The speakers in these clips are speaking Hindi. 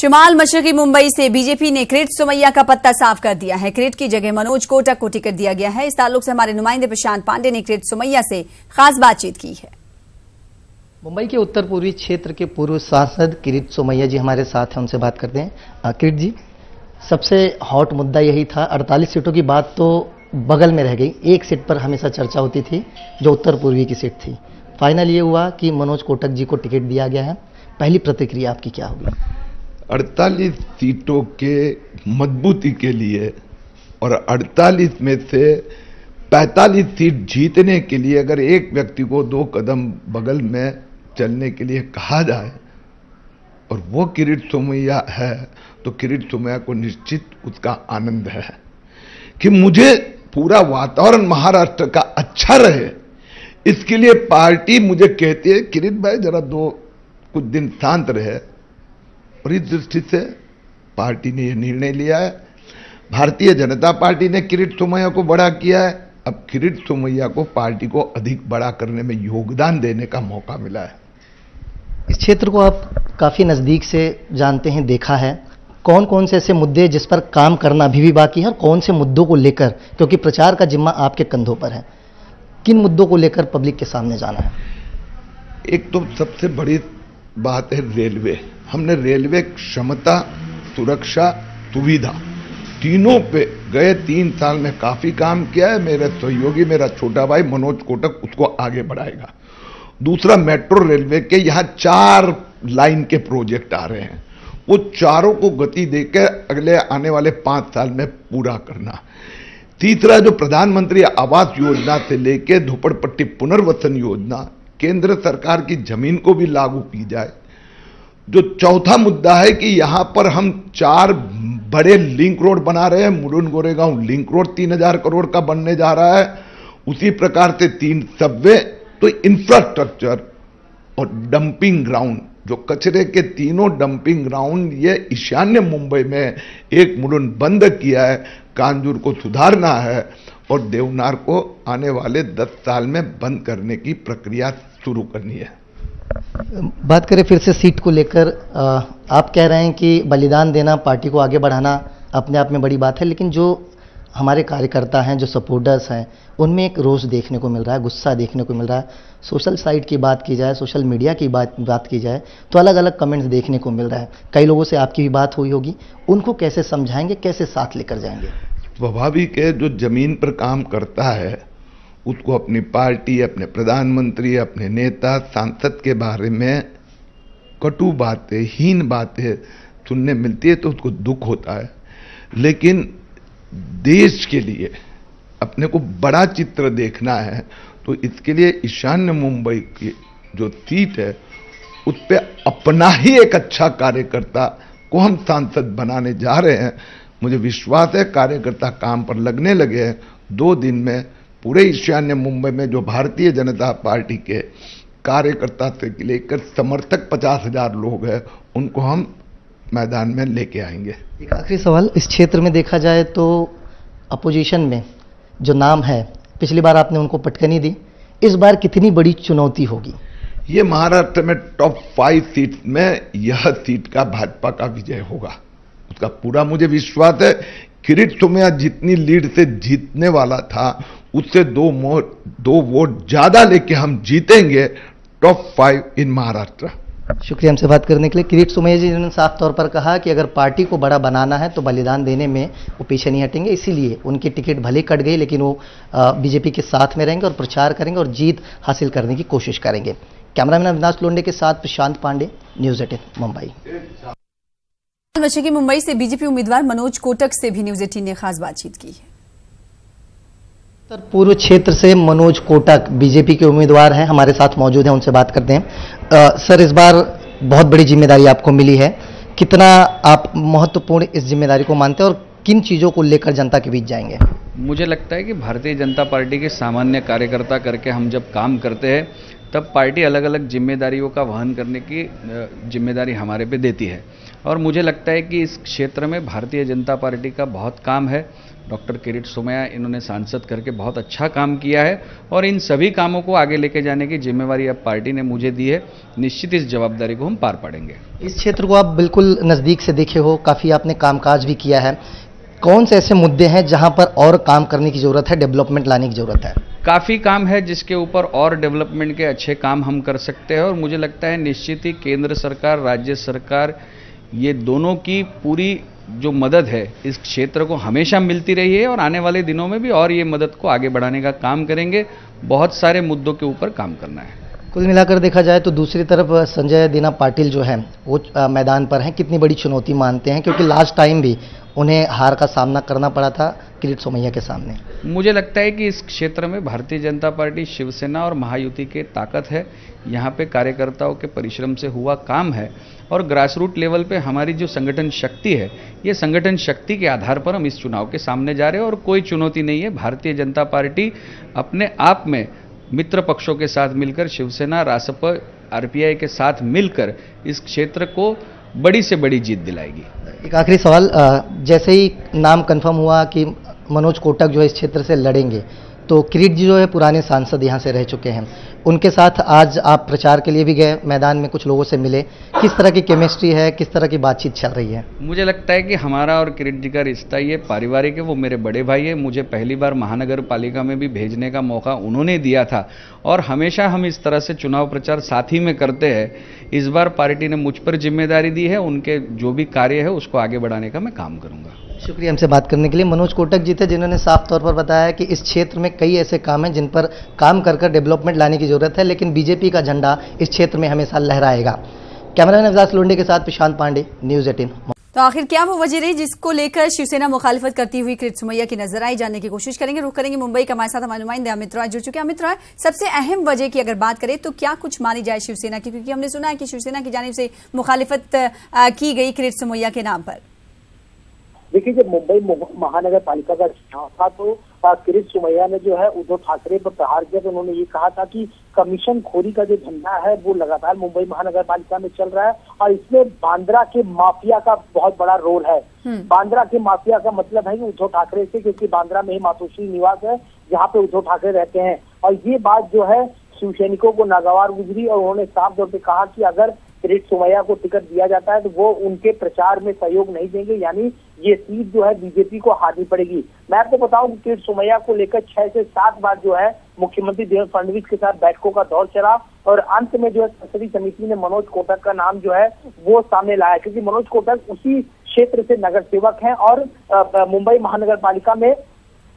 शुमाल मशरकी मुंबई से बीजेपी ने किरीट सोमैया का पत्ता साफ कर दिया है। किरीट की जगह मनोज कोटक को टिकट दिया गया है। इस ताल्लुक से हमारे नुमाइंदे प्रशांत पांडे ने किरीट सोमैया से खास बातचीत की है। मुंबई के उत्तर पूर्वी क्षेत्र के पूर्व सांसद किरीट सोमैया जी हमारे साथ हैं, उनसे बात करते हैं। किरीट जी, सबसे हॉट मुद्दा यही था, 48 सीटों की बात तो बगल में रह गई, एक सीट पर हमेशा चर्चा होती थी जो उत्तर पूर्वी की सीट थी। फाइनल ये हुआ कि मनोज कोटक जी को टिकट दिया गया है। पहली प्रतिक्रिया आपकी क्या होगी? 48 सीटों के मजबूती के लिए और 48 में से 45 सीट जीतने के लिए अगर एक व्यक्ति को 2 कदम बगल में चलने के लिए कहा जाए और वो किरीट सोमैया है, तो किरीट सोमैया को निश्चित उसका आनंद है कि मुझे पूरा वातावरण महाराष्ट्र का अच्छा रहे। इसके लिए पार्टी मुझे कहती है किरीट भाई जरा कुछ दिन शांत रहे, और इस दृष्टि से पार्टी ने यह निर्णय लिया है। भारतीय जनता पार्टी ने किरीट सोमैया को बड़ा किया है। अब किरीट सोमैया को पार्टी को अधिक बड़ा करने में योगदान देने का मौका मिला है। इस क्षेत्र को आप काफी नजदीक से जानते हैं, देखा है, कौन कौन से ऐसे मुद्दे जिस पर काम करना अभी भी बाकी है और कौन से मुद्दों को लेकर, क्योंकि प्रचार का जिम्मा आपके कंधों पर है, किन मुद्दों को लेकर पब्लिक के सामने जाना है? एक तो सबसे बड़ी बात है रेलवे। हमने रेलवे क्षमता, सुरक्षा, सुविधा तीनों पे गए 3 साल में काफी काम किया है। मेरे सहयोगी, मेरा छोटा भाई मनोज कोटक उसको आगे बढ़ाएगा। दूसरा, मेट्रो रेलवे के यहाँ 4 लाइन के प्रोजेक्ट आ रहे हैं, वो चारों को गति देकर अगले आने वाले 5 साल में पूरा करना। तीसरा, जो प्रधानमंत्री आवास योजना से लेकर झोपड़पट्टी पुनर्वसन योजना, केंद्र सरकार की जमीन को भी लागू की जाए। जो चौथा मुद्दा है कि यहां पर हम 4 बड़े लिंक रोड बना रहे हैं। मुलुंड गोरेगांव लिंक रोड 3000 करोड़ का बनने जा रहा है। उसी प्रकार से 3 सबवे, तो इंफ्रास्ट्रक्चर और डंपिंग ग्राउंड, जो कचरे के तीनों डंपिंग ग्राउंड ये ईशान्य मुंबई में, एक मुलुंड बंद किया है, कांजूर को सुधारना है और देवनार को आने वाले 10 साल में बंद करने की प्रक्रिया शुरू करनी है। बात करें फिर से सीट को लेकर, आप कह रहे हैं कि बलिदान देना, पार्टी को आगे बढ़ाना अपने आप में बड़ी बात है, लेकिन जो हमारे कार्यकर्ता हैं, जो सपोर्टर्स हैं, उनमें एक रोष देखने को मिल रहा है, गुस्सा देखने को मिल रहा है। सोशल साइट की बात की जाए, सोशल मीडिया की बात की जाए तो अलग अलग कमेंट्स देखने को मिल रहा है। कई लोगों से आपकी भी बात हुई होगी, उनको कैसे समझाएंगे, कैसे साथ लेकर जाएंगे? स्वाभाविक है, जो जमीन पर काम करता है उसको अपनी पार्टी, अपने प्रधानमंत्री, अपने नेता, सांसद के बारे में कटु बातें, हीन बातें सुनने मिलती है तो उसको दुख होता है। लेकिन देश के लिए अपने को बड़ा चित्र देखना है, तो इसके लिए ईशान्य मुंबई की जो सीट है उस पर अपना ही एक अच्छा कार्यकर्ता को हम सांसद बनाने जा रहे हैं। मुझे विश्वास है कार्यकर्ता काम पर लगने लगे हैं। 2 दिन में पूरे ईशान्य मुंबई में जो भारतीय जनता पार्टी के कार्यकर्ता से लेकर समर्थक 50,000 लोग हैं, उनको हम मैदान में लेके आएंगे। एक आखिरी सवाल, इस क्षेत्र में देखा जाए तो अपोजिशन में जो नाम है, पिछली बार आपने उनको पटकनी दी, इस बार कितनी बड़ी चुनौती होगी? ये महाराष्ट्र में टॉप 5 सीट में यह सीट का भाजपा का विजय होगा, उसका पूरा मुझे विश्वास है। किरीट सोमैया जितनी लीड से जीतने वाला था उससे 2 वोट ज्यादा लेके हम जीतेंगे टॉप 5 इन महाराष्ट्र। शुक्रिया हमसे बात करने के लिए। किरीट सोमैया जी ने साफ तौर पर कहा कि अगर पार्टी को बड़ा बनाना है तो बलिदान देने में वो पीछे नहीं हटेंगे, इसीलिए उनकी टिकट भले कट गई लेकिन वो बीजेपी के साथ में रहेंगे और प्रचार करेंगे और जीत हासिल करने की कोशिश करेंगे। कैमरामैन अविनाश लोंडे के साथ प्रशांत पांडे, न्यूज़ 18 मुंबई। मशरकी मुंबई से बीजेपी उम्मीदवार मनोज कोटक से भी न्यूज़ 18 ने खास बातचीत की है। उत्तर पूर्व क्षेत्र से मनोज कोटक बीजेपी के उम्मीदवार हैं, हमारे साथ मौजूद हैं, उनसे बात करते हैं। सर, इस बार बहुत बड़ी जिम्मेदारी आपको मिली है, कितना आप महत्वपूर्ण इस जिम्मेदारी को मानते हैं और किन चीज़ों को लेकर जनता के बीच जाएंगे? मुझे लगता है कि भारतीय जनता पार्टी के सामान्य कार्यकर्ता करके हम जब काम करते हैं तब पार्टी अलग अलग जिम्मेदारियों का वहन करने की जिम्मेदारी हमारे पे देती है। और मुझे लगता है कि इस क्षेत्र में भारतीय जनता पार्टी का बहुत काम है। डॉक्टर किरीट सोमैया इन्होंने सांसद करके बहुत अच्छा काम किया है और इन सभी कामों को आगे लेके जाने की जिम्मेवारी अब पार्टी ने मुझे दी है। निश्चित इस जवाबदारी को हम पार पाडेंगे। इस क्षेत्र को आप बिल्कुल नज़दीक से देखे हो, काफ़ी आपने कामकाज भी किया है। कौन से ऐसे मुद्दे हैं जहां पर और काम करने की ज़रूरत है, डेवलपमेंट लाने की ज़रूरत है? काफ़ी काम है जिसके ऊपर और डेवलपमेंट के अच्छे काम हम कर सकते हैं और मुझे लगता है निश्चित ही केंद्र सरकार, राज्य सरकार, ये दोनों की पूरी जो मदद है इस क्षेत्र को हमेशा मिलती रही है और आने वाले दिनों में भी और ये मदद को आगे बढ़ाने का काम करेंगे। बहुत सारे मुद्दों के ऊपर काम करना है। कुल मिलाकर देखा जाए तो दूसरी तरफ संजय दीना पाटिल जो है वो मैदान पर हैं। कितनी बड़ी चुनौती मानते हैं, क्योंकि लास्ट टाइम भी उन्हें हार का सामना करना पड़ा था किरीट सोमैया के सामने? मुझे लगता है कि इस क्षेत्र में भारतीय जनता पार्टी, शिवसेना और महायुति की ताकत है। यहाँ पे कार्यकर्ताओं के परिश्रम से हुआ काम है और ग्रास रूट लेवल पे हमारी जो संगठन शक्ति है, ये संगठन शक्ति के आधार पर हम इस चुनाव के सामने जा रहे हैं और कोई चुनौती नहीं है। भारतीय जनता पार्टी अपने आप में मित्र पक्षों के साथ मिलकर, शिवसेना, रासप, आरपीआई के साथ मिलकर इस क्षेत्र को बड़ी से बड़ी जीत दिलाएगी। एक आखिरी सवाल, जैसे ही नाम कंफर्म हुआ कि मनोज कोटक जो है इस क्षेत्र से लड़ेंगे, तो किरीट जी जो है पुराने सांसद यहाँ से रह चुके हैं, उनके साथ आज आप प्रचार के लिए भी गए, मैदान में कुछ लोगों से मिले, किस तरह की केमिस्ट्री है, किस तरह की बातचीत चल रही है? मुझे लगता है कि हमारा और किरीट जी का रिश्ता ये पारिवारिक है। वो मेरे बड़े भाई है। मुझे पहली बार महानगर पालिका में भी भेजने का मौका उन्होंने दिया था और हमेशा हम इस तरह से चुनाव प्रचार साथ ही में करते हैं। इस बार पार्टी ने मुझ पर जिम्मेदारी दी है, उनके जो भी कार्य है उसको आगे बढ़ाने का मैं काम करूंगा। शुक्रिया हमसे बात करने के लिए। मनोज कोटक जी थे जिन्होंने साफ तौर पर बताया कि इस क्षेत्र में कई ऐसे काम हैं जिन पर काम कर डेवलपमेंट लाने की जरूरत है, लेकिन बीजेपी का झंडा इस क्षेत्र में हमेशा लहराएगा। कैमरामैन अवजास लोंडे के साथ प्रशांत पांडे, न्यूज़ 18। तो आखिर क्या वो वजह रही जिसको लेकर शिवसेना मुखालिफत करती हुई किरीट सोमैया की नजर आई, जानने की कोशिश करेंगे। रुख करेंगे मुंबई का। हमारे साथ हमारे नुमाइंदे अमित रॉय जुड़ चुके हैं। अमित रॉय, सबसे अहम वजह की अगर बात करें तो क्या कुछ मानी जाए शिवसेना की, क्योंकि हमने सुना है कि शिवसेना की जानिब से मुखालिफत की गई किरीट सोमैया के नाम पर? देखिए, जब मुंबई महानगर पालिका का चुनाव था तो किरीट सोमैया ने जो है उद्धव ठाकरे पर प्रहार किया। तो उन्होंने ये कहा था कि कमीशन खोरी का जो धंधा है वो लगातार मुंबई महानगर पालिका में चल रहा है और इसमें बांद्रा के माफिया का बहुत बड़ा रोल है। बांद्रा के माफिया का मतलब है कि उद्धव ठाकरे से, क्योंकि बांद्रा में ही मातोश्री निवास है जहाँ पे उद्धव ठाकरे रहते हैं। और ये बात जो है शिव सैनिकों को नागवार गुजरी और उन्होंने साफ तौर पर कहा कि अगर किरीट सोमैया को टिकट दिया जाता है तो वो उनके प्रचार में सहयोग नहीं देंगे, यानी ये सीट जो है बीजेपी को हारनी पड़ेगी। मैं आपको बताऊं कि किरीट सोमैया को लेकर 6 से 7 बार जो है मुख्यमंत्री देवेंद्र फडणवीस के साथ बैठकों का दौर चला और अंत में जो है संसदीय समिति ने मनोज कोटक का नाम जो है वो सामने लाया, क्योंकि मनोज कोटक उसी क्षेत्र से नगर सेवक हैं और मुंबई महानगर पालिका में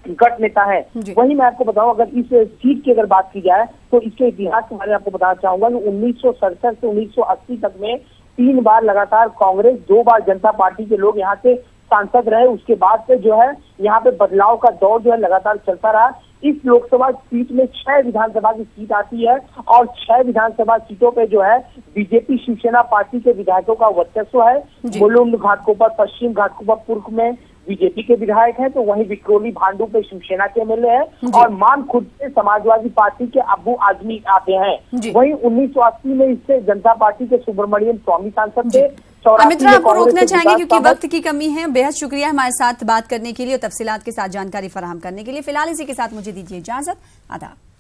गठ नेता है। वहीं मैं आपको बताऊं, अगर इस सीट की अगर बात की जाए तो इसके इतिहास के बारे में आपको बताना चाहूंगा कि 1967 से 1980 तक में 3 बार लगातार कांग्रेस, 2 बार जनता पार्टी के लोग यहाँ से सांसद रहे। उसके बाद से जो है यहाँ पे बदलाव का दौर जो है लगातार चलता रहा। इस लोकसभा सीट में 6 विधानसभा की सीट आती है और 6 विधानसभा सीटों पे जो है बीजेपी शिवसेना पार्टी के विधायकों का वर्चस्व है। मुलुंड घाटकोपर, पश्चिम घाटकोपर पूर्व में बीजेपी के विधायक हैं, तो वहीं विक्रोली भांडू पे शिवसेना के एमएलए हैं और मानखुर्द से समाजवादी पार्टी के अब्बू आजमी आते हैं। वहीं 1980 में इससे जनता पार्टी के सुब्रमण्यम स्वामी सांसद थे। अमित राय, आपको रोकना चाहेंगे क्योंकि वक्त की कमी है। बेहद शुक्रिया हमारे साथ बात करने के लिए और तफसीलात के साथ जानकारी फराहम करने के लिए। फिलहाल इसी के साथ मुझे दीजिए इजाजत। आदाब।